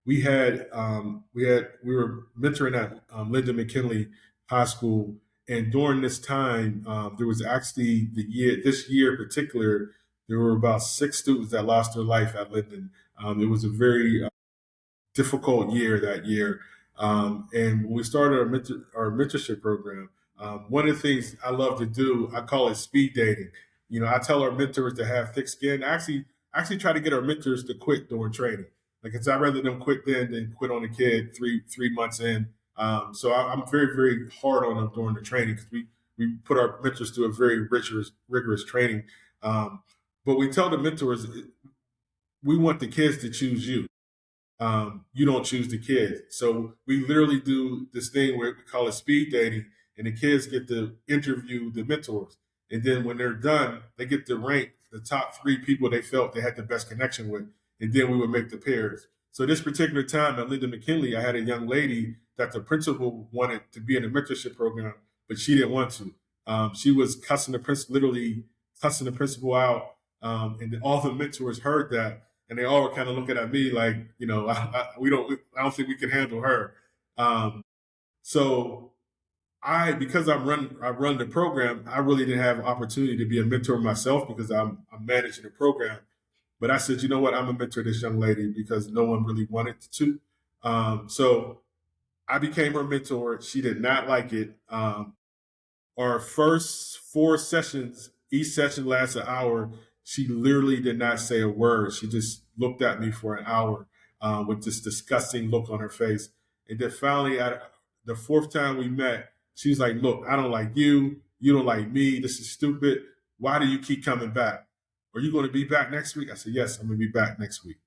we were mentoring at Lyndon McKinley High School, and during this time, there was actually this year in particular, there were about 6 students that lost their life at Lyndon. It was a very difficult year that year. And when we started our mentorship program, one of the things I love to do, I call it speed dating. I tell our mentors to have thick skin. I actually try to get our mentors to quit during training. Like, I'd rather them quit then than quit on a kid three months in. So I'm very, very hard on them during the training because we put our mentors through a very rigorous training. Um, but we tell the mentors, we want the kids to choose you. You don't choose the kids. So we literally do this thing where we call it speed dating, and the kids get to interview the mentors. And then when they're done, they get to rank the top 3 people they felt they had the best connection with. And then we would make the pairs. So this particular time at Lyndon McKinley, I had a young lady that the principal wanted to be in the mentorship program, but she didn't want to. She was cussing the principal, literally cussing the principal out. And all the mentors heard that, and they all were kind of looking at me like, I don't think we can handle her. So because I run the program, I really didn't have an opportunity to be a mentor myself because I'm managing the program. But I said, you know what, I'm a mentor this young lady because no one really wanted to. So I became her mentor. She did not like it. Our first 4 sessions, each session lasts an hour. She literally did not say a word. She just looked at me for an hour with this disgusting look on her face. And then finally, at the 4th time we met, she was like, look, I don't like you. You don't like me. This is stupid. Why do you keep coming back? Are you going to be back next week? I said, yes, I'm going to be back next week.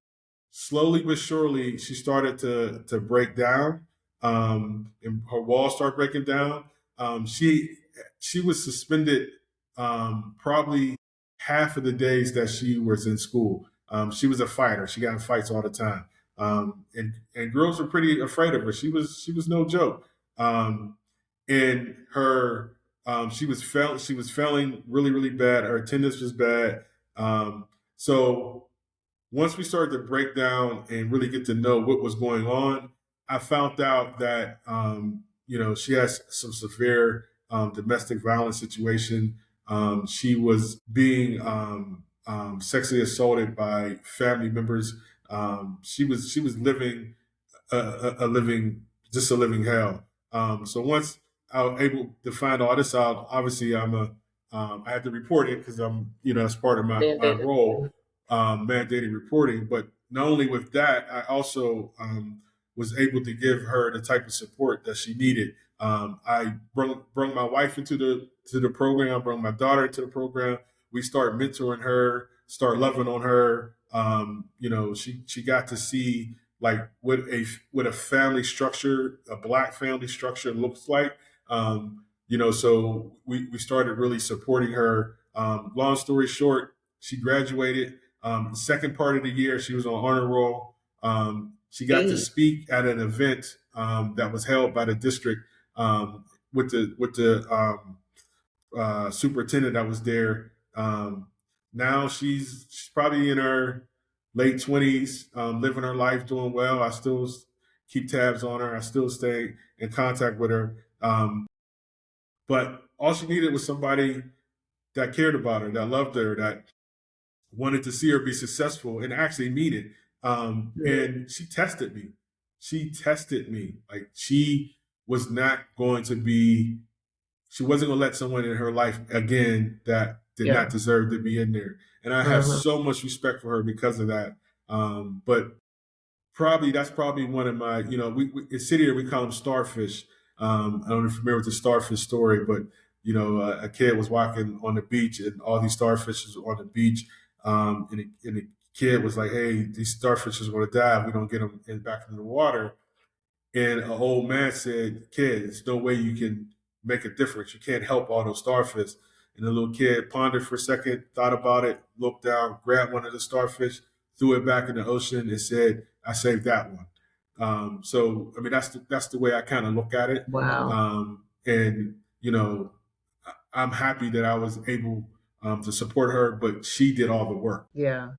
Slowly but surely, she started to break down, and her walls started breaking down. She was suspended probably half of the days that she was in school. She was a fighter. She got in fights all the time, and girls were pretty afraid of her. She was no joke. And her she was failing really, really bad. Her attendance was bad. So once we started to break down and really get to know what was going on, I found out that she has some severe domestic violence situation. She was being sexually assaulted by family members. She was living a living just a living hell. So once I was able to find all this out, obviously I had to report it because as part of my Mandated. role, mandated reporting. But not only with that, I also was able to give her the type of support that she needed. I brought my wife into the program. I brought my daughter into the program. We started mentoring her, start loving on her. She got to see like what a family structure, a Black family structure looks like. So we started really supporting her. Long story short, she graduated. The second part of the year, she was on honor roll. She got to Hey, speak at an event that was held by the district with the superintendent that was there. Now she's probably in her late 20s, living her life, doing well. I still keep tabs on her. I still stay in contact with her. But all she needed was somebody that cared about her, that loved her, that wanted to see her be successful and actually mean it. And she tested me. She tested me. Like, was not going to be, she wasn't going to let someone in her life again that did yeah. not deserve to be in there. And I have Uh-huh. so much respect for her because of that. But that's probably one of my, we in City here we call them starfish. I don't know if you're familiar with the starfish story, but a kid was walking on the beach and all these starfishes were on the beach, and the kid was like, "Hey, these starfishes are going to die if we don't get them back into the water." And an old man said, "Kid, there's no way you can make a difference. You can't help all those starfish." And the little kid pondered for a second, thought about it, looked down, grabbed one of the starfish, threw it back in the ocean, and said, "I saved that one." So I mean, that's the way I kind of look at it. Wow. And I'm happy that I was able to support her, but she did all the work. Yeah.